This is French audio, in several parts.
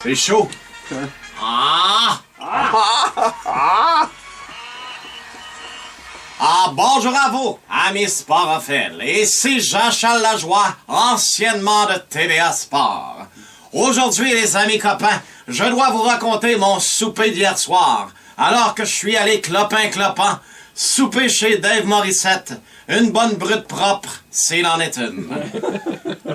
C'est chaud. Bonjour à vous, amis sporophiles. Ici Jean-Charles Lajoie, anciennement de TVA Sport. Aujourd'hui, les amis copains, je dois vous raconter mon souper d'hier soir. Alors que je suis allé clopin-clopant, souper chez Dave Morissette. Une bonne brute propre, s'il en est une.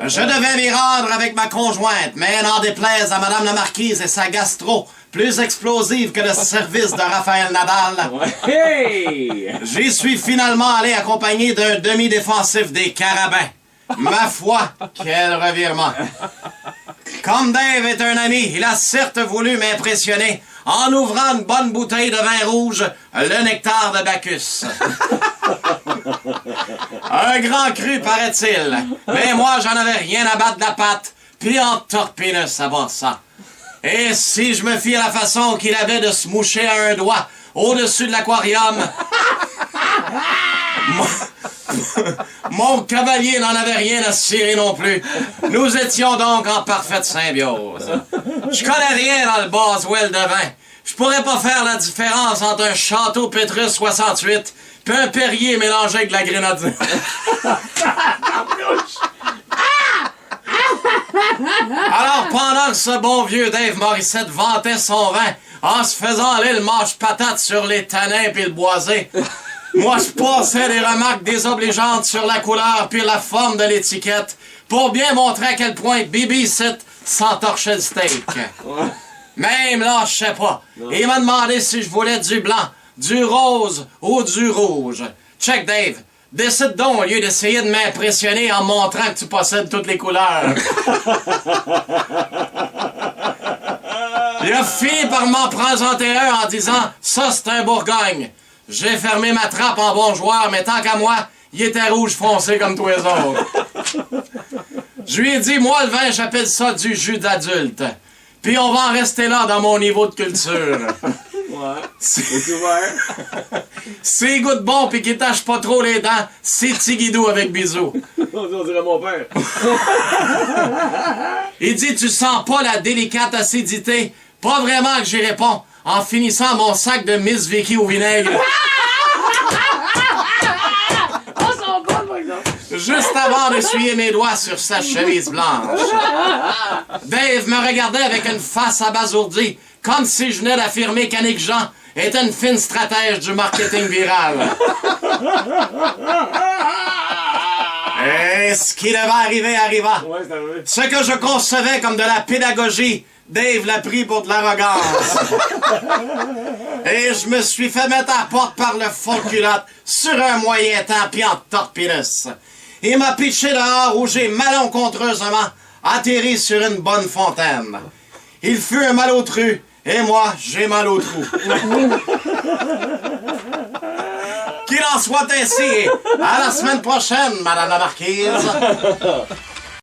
Je devais m'y rendre avec ma conjointe, mais n'en déplaise à Madame la Marquise et sa gastro, plus explosive que le service de Raphaël Nadal. Hey! J'y suis finalement allé accompagné d'un demi-défensif des Carabins. Ma foi, quel revirement. Comme Dave est un ami, il a certes voulu m'impressionner en ouvrant une bonne bouteille de vin rouge, le nectar de Bacchus. Un grand cru, paraît-il. Mais moi, j'en avais rien à battre de la patte, puis en torpinus à bord ça. Et si je me fie à la façon qu'il avait de se moucher à un doigt au-dessus de l'aquarium, mon cavalier n'en avait rien à cirer non plus. Nous étions donc en parfaite symbiose. Je connais rien dans le Boswell de vin. Je pourrais pas faire la différence entre un Château Pétrus 68 puis un Perrier mélangé avec de la grenadine. Alors, pendant que ce bon vieux Dave Morissette vantait son vin en se faisant aller le mâche-patate sur les tanins puis le boisé, moi, je passais des remarques désobligeantes sur la couleur puis la forme de l'étiquette pour bien montrer à quel point Bibi Sit s'entorchait le steak. Même là, je sais pas. Il m'a demandé si je voulais du blanc, du rose ou du rouge. Check, Dave. Décide donc au lieu d'essayer de m'impressionner en montrant que tu possèdes toutes les couleurs. Il a fini par m'en présenter un en disant « Ça, c'est un Bourgogne ». J'ai fermé ma trappe en bon joueur, mais tant qu'à moi, il était rouge foncé comme tous les autres. Je lui ai dit, moi, le vin, j'appelle ça du jus d'adulte. Puis on va en rester là dans mon niveau de culture. Ouais, c'est ouvert. S'il goûte bon pis qu'il tâche pas trop les dents, c'est Tigidou avec bisous. On dirait mon père. Il dit, tu sens pas la délicate acidité? Pas vraiment que j'y réponds, en finissant mon sac de Miss Vicky au vinaigre. Juste avant d'essuyer mes doigts sur sa chemise blanche. Dave me regardait avec une face abasourdie, comme si je venais d'affirmer qu'Annick Jean était une fine stratège du marketing viral. Et ce qui devait arriver arriva. Ouais, c'est arrivé. Ce que je concevais comme de la pédagogie, Dave l'a pris pour de l'arrogance. Et je me suis fait mettre à la porte par le fond de culotte sur un moyen temps pis en torpinus. Il m'a pitché dehors où j'ai malencontreusement atterri sur une bonne fontaine. Il fut un malotru, et moi, j'ai mal au trou. Qu'il en soit ainsi, et à la semaine prochaine, Madame la Marquise.